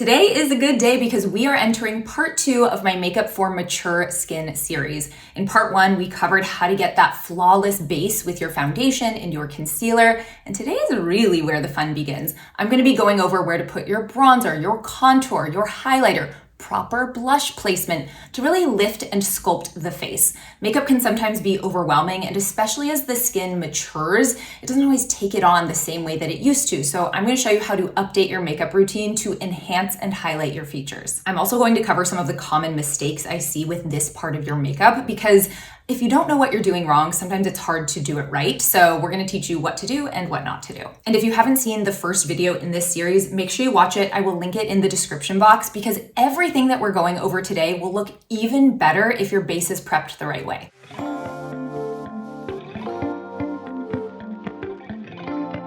Today is a good day because we are entering part 2 of my Makeup for Mature Skin series. In part 1, we covered how to get that flawless base with your foundation and your concealer. And today is really where the fun begins. I'm going to be going over where to put your bronzer, your contour, your highlighter, proper blush placement to really lift and sculpt the face. Makeup can sometimes be overwhelming, and especially as the skin matures, it doesn't always take it on the same way that it used to. So I'm going to show you how to update your makeup routine to enhance and highlight your features. I'm also going to cover some of the common mistakes I see with this part of your makeup, because if you don't know what you're doing wrong, sometimes it's hard to do it right. So we're going to teach you what to do and what not to do. And if you haven't seen the first video in this series, make sure you watch it. I will link it in the description box because everything that we're going over today will look even better if your base is prepped the right way.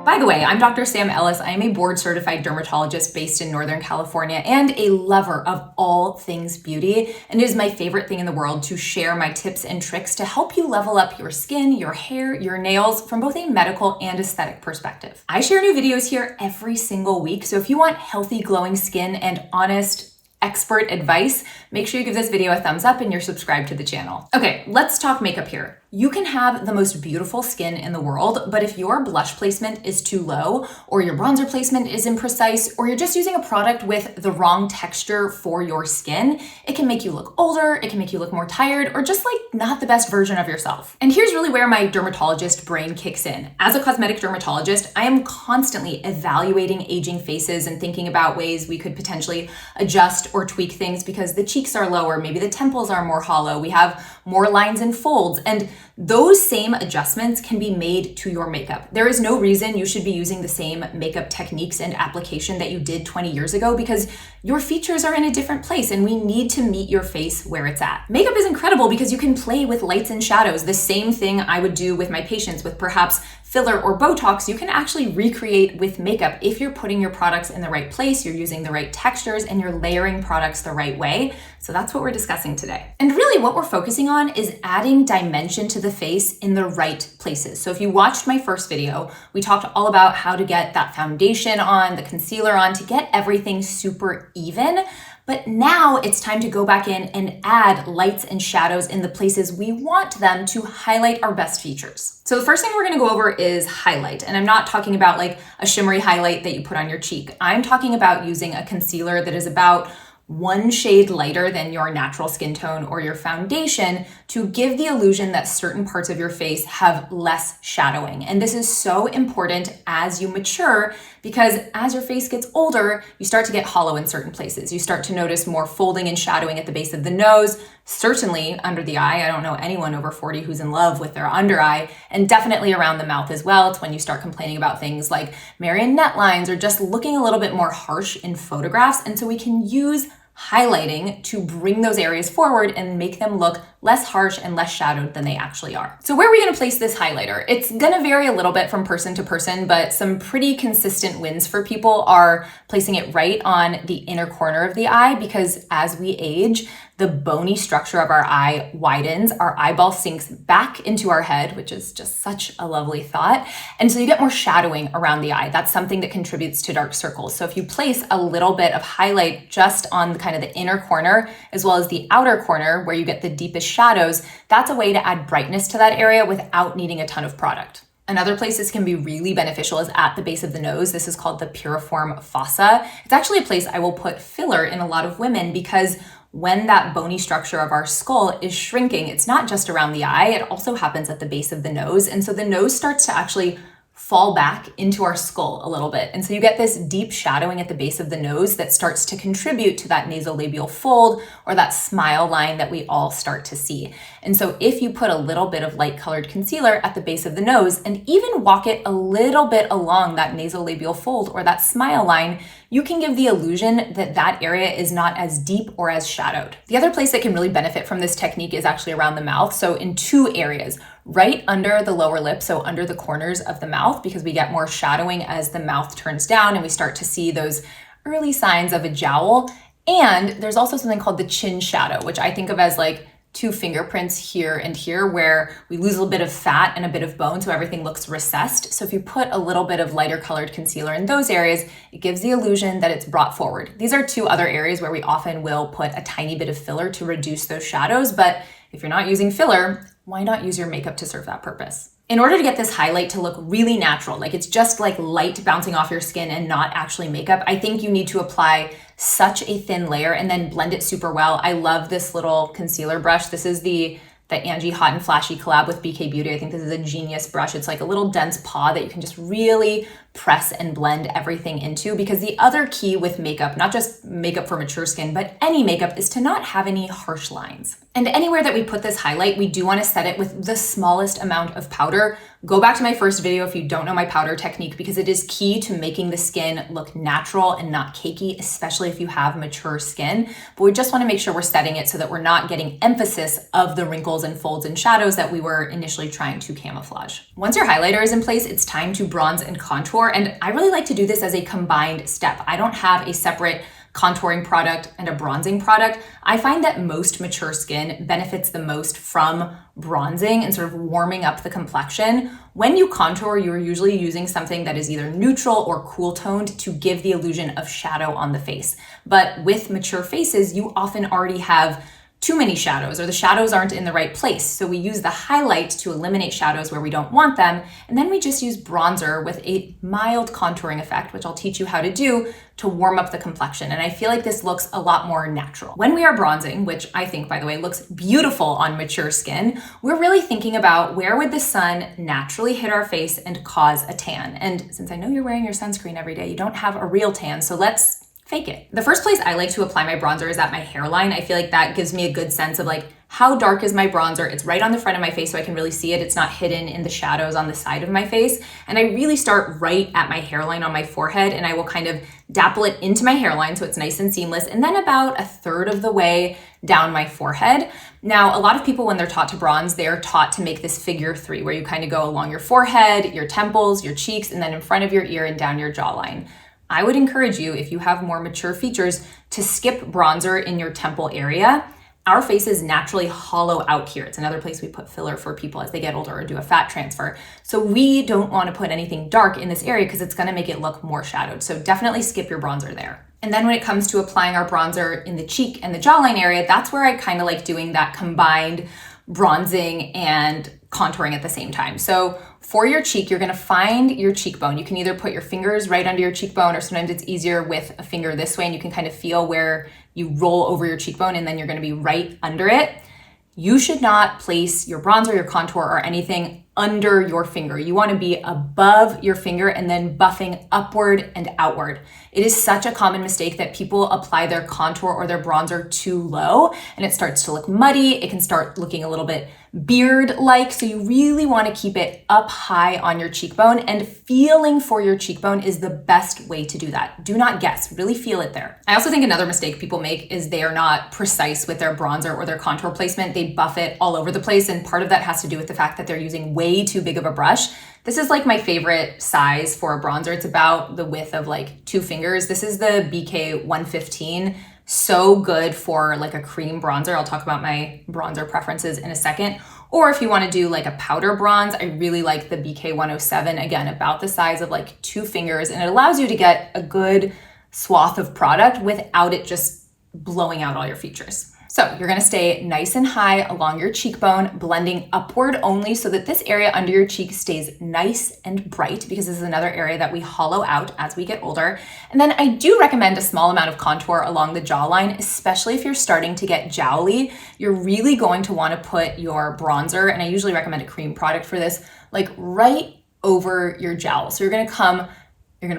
By the way, I'm Dr. Sam Ellis. I am a board-certified dermatologist based in Northern California and a lover of all things beauty. And it is my favorite thing in the world to share my tips and tricks to help you level up your skin, your hair, your nails from both a medical and aesthetic perspective. I share new videos here every single week, so if you want healthy, glowing skin and honest, expert advice, make sure you give this video a thumbs up and you're subscribed to the channel. Okay, let's talk makeup here. You can have the most beautiful skin in the world, but if your blush placement is too low, or your bronzer placement is imprecise, or you're just using a product with the wrong texture for your skin, it can make you look older, it can make you look more tired, or just like not the best version of yourself. And here's really where my dermatologist brain kicks in. As a cosmetic dermatologist, I am constantly evaluating aging faces and thinking about ways we could potentially adjust or tweak things because the cheeks are lower, maybe the temples are more hollow, we have more lines and folds, and those same adjustments can be made to your makeup. There is no reason you should be using the same makeup techniques and application that you did 20 years ago because your features are in a different place and we need to meet your face where it's at. Makeup is incredible because you can play with lights and shadows. The same thing I would do with my patients with perhaps filler or Botox, you can actually recreate with makeup if you're putting your products in the right place, you're using the right textures, and you're layering products the right way. So that's what we're discussing today. And really what we're focusing on is adding dimension to the face in the right places. So if you watched my first video, we talked all about how to get that foundation on, the concealer on, to get everything super even. But now it's time to go back in and add lights and shadows in the places we want them to highlight our best features. So the first thing we're gonna go over is highlight. And I'm not talking about like a shimmery highlight that you put on your cheek. I'm talking about using a concealer that is about one shade lighter than your natural skin tone or your foundation to give the illusion that certain parts of your face have less shadowing. And this is so important as you mature because as your face gets older, you start to get hollow in certain places. You start to notice more folding and shadowing at the base of the nose, certainly under the eye. I don't know anyone over 40 who's in love with their under eye, and definitely around the mouth as well. It's when you start complaining about things like marionette lines or just looking a little bit more harsh in photographs. And so we can use highlighting to bring those areas forward and make them look less harsh and less shadowed than they actually are. So where are we going to place this highlighter? It's going to vary a little bit from person to person, but some pretty consistent wins for people are placing it right on the inner corner of the eye because as we age, the bony structure of our eye widens, our eyeball sinks back into our head, which is just such a lovely thought. And so you get more shadowing around the eye. That's something that contributes to dark circles. So if you place a little bit of highlight just on kind of the inner corner, as well as the outer corner where you get the deepest shadows, that's a way to add brightness to that area without needing a ton of product. Another place this can be really beneficial is at the base of the nose. This is called the piriform fossa. It's actually a place I will put filler in a lot of women because when that bony structure of our skull is shrinking, it's not just around the eye, it also happens at the base of the nose. And so the nose starts to actually fall back into our skull a little bit. And so you get this deep shadowing at the base of the nose that starts to contribute to that nasolabial fold or that smile line that we all start to see. And so if you put a little bit of light colored concealer at the base of the nose and even walk it a little bit along that nasolabial fold or that smile line, you can give the illusion that that area is not as deep or as shadowed. The other place that can really benefit from this technique is actually around the mouth. So in two areas, right under the lower lip, so under the corners of the mouth, because we get more shadowing as the mouth turns down and we start to see those early signs of a jowl. And there's also something called the chin shadow, which I think of as like two fingerprints here and here where we lose a little bit of fat and a bit of bone so everything looks recessed. So if you put a little bit of lighter colored concealer in those areas, it gives the illusion that it's brought forward. These are two other areas where we often will put a tiny bit of filler to reduce those shadows, but if you're not using filler, why not use your makeup to serve that purpose? In order to get this highlight to look really natural, like it's just like light bouncing off your skin and not actually makeup, I think you need to apply such a thin layer and then blend it super well. I love this little concealer brush. This is the Angie Hot and Flashy collab with BK Beauty. I think this is a genius brush. It's like a little dense paw that you can just really press and blend everything into, because the other key with makeup, not just makeup for mature skin, but any makeup, is to not have any harsh lines. And anywhere that we put this highlight, we do want to set it with the smallest amount of powder. Go back to my first video if you don't know my powder technique, because it is key to making the skin look natural and not cakey, especially if you have mature skin. But we just want to make sure we're setting it so that we're not getting emphasis of the wrinkles and folds and shadows that we were initially trying to camouflage. Once your highlighter is in place, it's time to bronze and contour. And I really like to do this as a combined step. I don't have a separate contouring product and a bronzing product. I find that most mature skin benefits the most from bronzing and sort of warming up the complexion. When you contour, you're usually using something that is either neutral or cool toned to give the illusion of shadow on the face. But with mature faces, you often already have too many shadows, or the shadows aren't in the right place. So we use the highlight to eliminate shadows where we don't want them. And then we just use bronzer with a mild contouring effect, which I'll teach you how to do, to warm up the complexion. And I feel like this looks a lot more natural. When we are bronzing, which I think, by the way, looks beautiful on mature skin, we're really thinking about where would the sun naturally hit our face and cause a tan. And since I know you're wearing your sunscreen every day, you don't have a real tan, so let's fake it. The first place I like to apply my bronzer is at my hairline. I feel like that gives me a good sense of like, how dark is my bronzer? It's right on the front of my face so I can really see it. It's not hidden in the shadows on the side of my face. And I really start right at my hairline on my forehead, and I will kind of dapple it into my hairline so it's nice and seamless, and then about a third of the way down my forehead. Now, a lot of people, when they're taught to bronze, they're taught to make this figure three, where you kind of go along your forehead, your temples, your cheeks, and then in front of your ear and down your jawline. I would encourage you, if you have more mature features, to skip bronzer in your temple area. Our faces naturally hollow out here. It's another place we put filler for people as they get older or do a fat transfer. So we don't want to put anything dark in this area because it's going to make it look more shadowed. So definitely skip your bronzer there. And then when it comes to applying our bronzer in the cheek and the jawline area, that's where I kind of like doing that combined bronzing and contouring at the same time. So for your cheek, you're gonna find your cheekbone. You can either put your fingers right under your cheekbone, or sometimes it's easier with a finger this way, and you can kind of feel where you roll over your cheekbone, and then you're gonna be right under it. You should not place your bronzer, your contour, or anything under your finger. You wanna be above your finger and then buffing upward and outward. It is such a common mistake that people apply their contour or their bronzer too low, and it starts to look muddy. It can start looking a little bit beard-like. So you really want to keep it up high on your cheekbone, and feeling for your cheekbone is the best way to do that. Do not guess, really feel it there. I also think another mistake people make is they are not precise with their bronzer or their contour placement. They buff it all over the place, and part of that has to do with the fact that they're using way too big of a brush. This is like my favorite size for a bronzer. It's about the width of like 2 fingers. This is the BK 115. So good for like a cream bronzer. I'll talk about my bronzer preferences in a second. Or if you want to do like a powder bronze, I really like the BK 107. Again, about the size of like 2 fingers. And it allows you to get a good swath of product without it just blowing out all your features. So you're gonna stay nice and high along your cheekbone, blending upward only so that this area under your cheek stays nice and bright, because this is another area that we hollow out as we get older. And then I do recommend a small amount of contour along the jawline, especially if you're starting to get jowly. You're really going to wanna put your bronzer, and I usually recommend a cream product for this, like right over your jowl. So you're gonna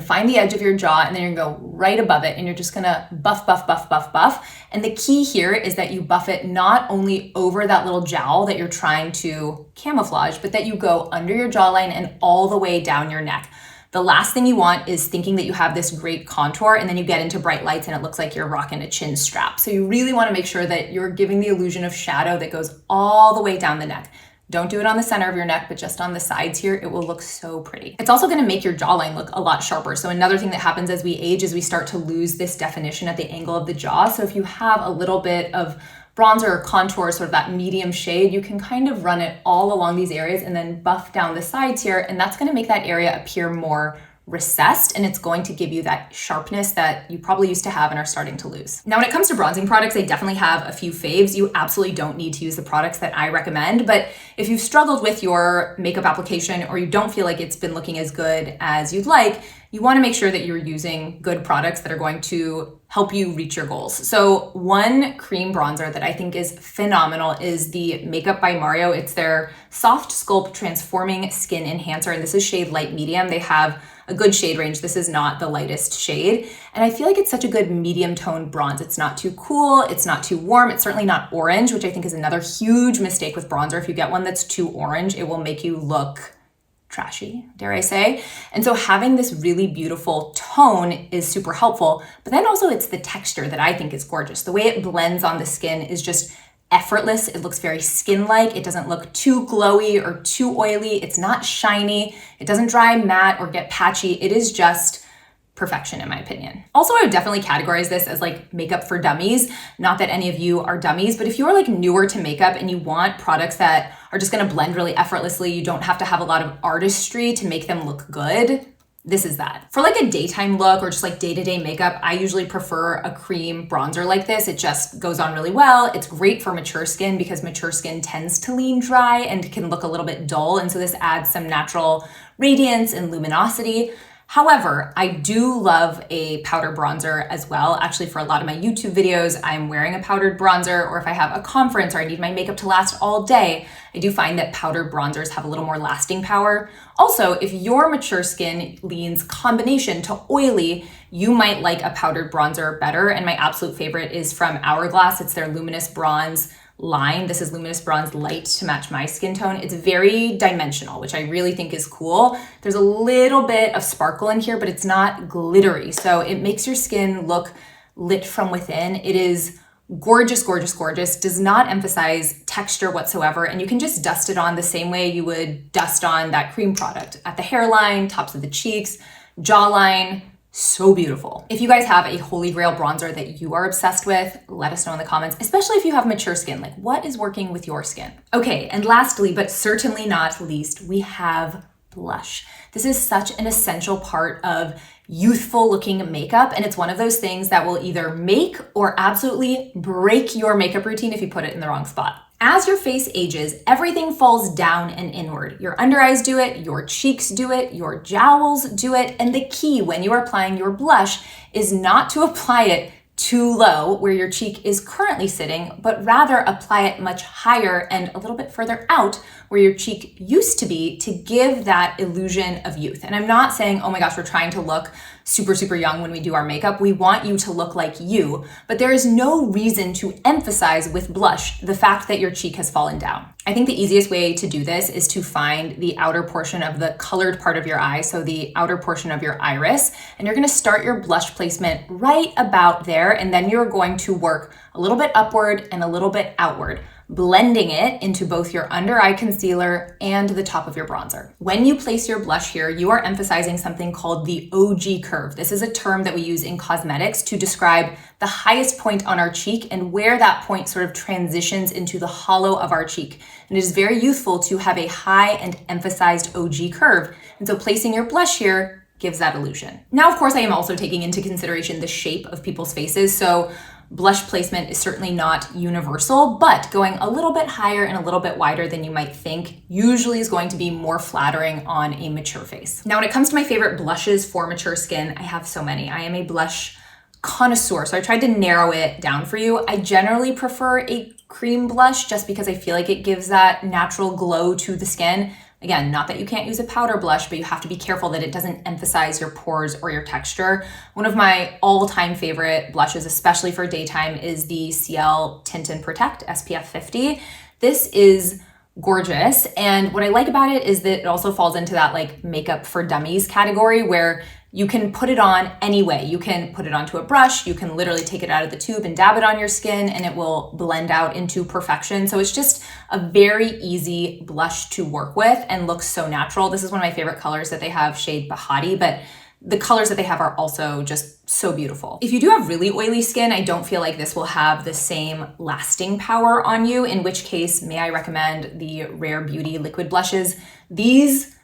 find the edge of your jaw, and then you're gonna go right above it, and you're just gonna buff, buff, buff, buff, buff. And the key here is that you buff it not only over that little jowl that you're trying to camouflage, but that you go under your jawline and all the way down your neck. The last thing you want is thinking that you have this great contour and then you get into bright lights and it looks like you're rocking a chin strap. So you really wanna make sure that you're giving the illusion of shadow that goes all the way down the neck. Don't do it on the center of your neck, but just on the sides here. It will look so pretty. It's also gonna make your jawline look a lot sharper. So another thing that happens as we age is we start to lose this definition at the angle of the jaw. So if you have a little bit of bronzer or contour, sort of that medium shade, you can kind of run it all along these areas and then buff down the sides here, and that's gonna make that area appear more recessed, and it's going to give you that sharpness that you probably used to have and are starting to lose. Now, when it comes to bronzing products, I definitely have a few faves. You absolutely don't need to use the products that I recommend, but if you've struggled with your makeup application or you don't feel like it's been looking as good as you'd like, you wanna make sure that you're using good products that are going to help you reach your goals. So one cream bronzer that I think is phenomenal is the Makeup by Mario. It's their Soft Sculpt Transforming Skin Enhancer, and this is shade light medium. They have a good shade range. This is not the lightest shade. And I feel like it's such a good medium tone bronze. It's not too cool, it's not too warm, it's certainly not orange, which I think is another huge mistake with bronzer. If you get one that's too orange, it will make you look trashy, dare I say. And so having this really beautiful tone is super helpful, but then also it's the texture that I think is gorgeous. The way it blends on the skin is just effortless. It looks very skin-like. It doesn't look too glowy or too oily. It's not shiny. It doesn't dry matte or get patchy. It is just perfection in my opinion. Also, I would definitely categorize this as like makeup for dummies. Not that any of you are dummies, but if you're like newer to makeup and you want products that are just gonna blend really effortlessly, you don't have to have a lot of artistry to make them look good, this is that. For like a daytime look or just like day-to-day makeup, I usually prefer a cream bronzer like this. It just goes on really well. It's great for mature skin because mature skin tends to lean dry and can look a little bit dull. And so this adds some natural radiance and luminosity. However, I do love a powder bronzer as well. Actually, for a lot of my YouTube videos, I'm wearing a powdered bronzer, or if I have a conference or I need my makeup to last all day, I do find that powdered bronzers have a little more lasting power. Also, if your mature skin leans combination to oily, you might like a powdered bronzer better. And my absolute favorite is from Hourglass. It's their Luminous Bronze line. This is Luminous Bronze Light to match my skin tone. It's very dimensional, which I really think is cool. There's a little bit of sparkle in here, but it's not glittery. So it makes your skin look lit from within. It is gorgeous, gorgeous, gorgeous. Does not emphasize texture whatsoever. And you can just dust it on the same way you would dust on that cream product at the hairline, tops of the cheeks, jawline. So beautiful. If you guys have a holy grail bronzer that you are obsessed with, let us know in the comments, especially if you have mature skin, like what is working with your skin? Okay, and lastly, but certainly not least, we have blush. This is such an essential part of youthful looking makeup, and it's one of those things that will either make or absolutely break your makeup routine if you put it in the wrong spot. As your face ages, everything falls down and inward. Your under eyes do it, your cheeks do it, your jowls do it, and the key when you are applying your blush is not to apply it too low where your cheek is currently sitting, but rather apply it much higher and a little bit further out where your cheek used to be to give that illusion of youth. And I'm not saying, oh my gosh, we're trying to look super, super young when we do our makeup. We want you to look like you, but there is no reason to emphasize with blush the fact that your cheek has fallen down. I think the easiest way to do this is to find the outer portion of the colored part of your eye, so the outer portion of your iris, and you're gonna start your blush placement right about there, and then you're going to work a little bit upward and a little bit outward, blending it into both your under eye concealer and the top of your bronzer. When you place your blush here, you are emphasizing something called the OG curve. This is a term that we use in cosmetics to describe the highest point on our cheek and where that point sort of transitions into the hollow of our cheek. And it is very youthful to have a high and emphasized OG curve. And so placing your blush here gives that illusion. Now, of course, I am also taking into consideration the shape of people's faces. So blush placement is certainly not universal, but going a little bit higher and a little bit wider than you might think usually is going to be more flattering on a mature face. Now, when it comes to my favorite blushes for mature skin, I have so many. I am a blush connoisseur, so I tried to narrow it down for you. I generally prefer a cream blush just because I feel like it gives that natural glow to the skin. Again, not that you can't use a powder blush, but you have to be careful that it doesn't emphasize your pores or your texture. One of my all-time favorite blushes, especially for daytime, is the CL Tint and Protect SPF 50. This is gorgeous, and what I like about it is that it also falls into that like makeup for dummies category where you can put it on any way. You can put it onto a brush, you can literally take it out of the tube and dab it on your skin and it will blend out into perfection. So it's just a very easy blush to work with and looks so natural. This is one of my favorite colors that they have, shade Bahati, but the colors that they have are also just so beautiful. If you do have really oily skin, I don't feel like this will have the same lasting power on you, in which case, may I recommend the Rare Beauty liquid blushes. These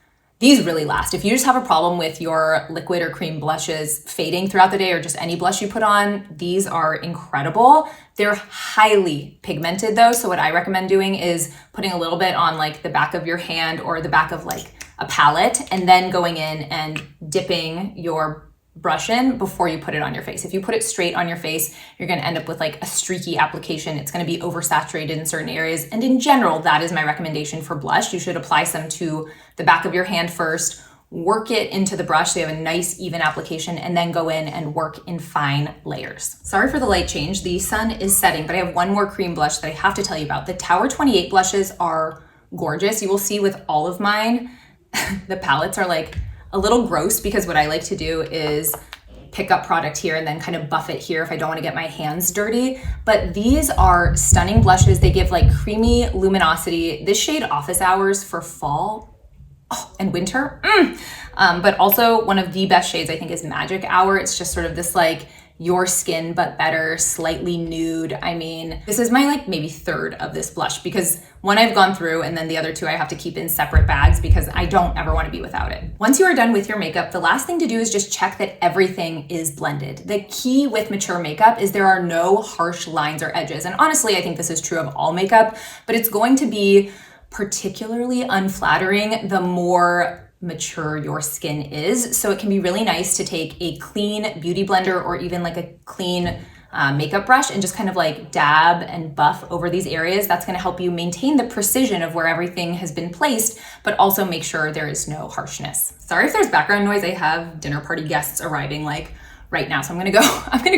really last. If you just have a problem with your liquid or cream blushes fading throughout the day, or just any blush you put on, these are incredible. They're highly pigmented though, so what I recommend doing is putting a little bit on like the back of your hand or the back of like a palette, and then going in and dipping your brush in before you put it on your face. If you put it straight on your face, you're gonna end up with like a streaky application. It's gonna be oversaturated in certain areas. And in general, that is my recommendation for blush. You should apply some to the back of your hand first, work it into the brush so you have a nice even application, and then go in and work in fine layers. Sorry for the light change. The sun is setting, but I have one more cream blush that I have to tell you about. The Tower 28 blushes are gorgeous. You will see with all of mine, the palettes are like a little gross, because what I like to do is pick up product here and then kind of buff it here if I don't want to get my hands dirty. But these are stunning blushes. They give like creamy luminosity. This shade Office Hours for fall and winter. But also one of the best shades I think is Magic Hour. It's just sort of this like your skin but better, slightly nude. I mean, this is my like maybe third of this blush, because one I've gone through and then the other two I have to keep in separate bags because I don't ever want to be without it. Once you are done with your makeup, the last thing to do is just check that everything is blended. The key with mature makeup is there are no harsh lines or edges. And honestly, I think this is true of all makeup, but it's going to be particularly unflattering the more mature your skin is. So it can be really nice to take a clean beauty blender or even like a clean makeup brush and just kind of like dab and buff over these areas. That's going to help you maintain the precision of where everything has been placed, but also make sure there is no harshness. Sorry if there's background noise. I have dinner party guests arriving like right now, so I'm gonna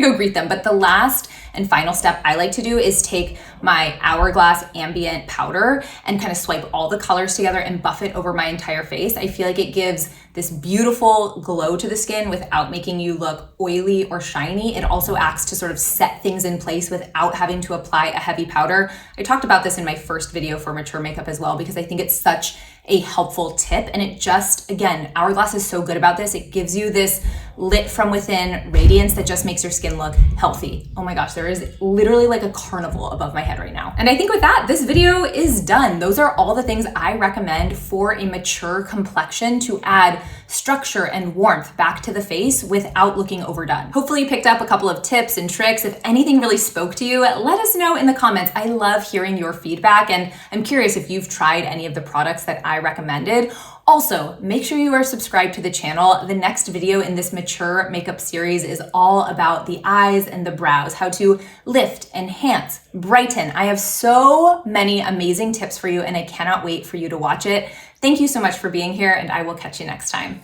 go greet them. But the last and final step I like to do is take my Hourglass Ambient Powder and kind of swipe all the colors together and buff it over my entire face. I feel like it gives this beautiful glow to the skin without making you look oily or shiny. It also acts to sort of set things in place without having to apply a heavy powder. I talked about this in my first video for mature makeup as well, because I think it's such a helpful tip. And it just, again, Hourglass is so good about this. It gives you this lit from within radiance that just makes your skin look healthy. Oh my gosh, there is literally like a carnival above my head right now. And I think with that, this video is done. Those are all the things I recommend for a mature complexion to add structure and warmth back to the face without looking overdone. Hopefully you picked up a couple of tips and tricks. If anything really spoke to you, let us know in the comments. I love hearing your feedback, and I'm curious if you've tried any of the products that I recommended. Also, make sure you are subscribed to the channel. The next video in this mature makeup series is all about the eyes and the brows, how to lift, enhance, brighten. I have so many amazing tips for you, and I cannot wait for you to watch it. Thank you so much for being here, and I will catch you next time.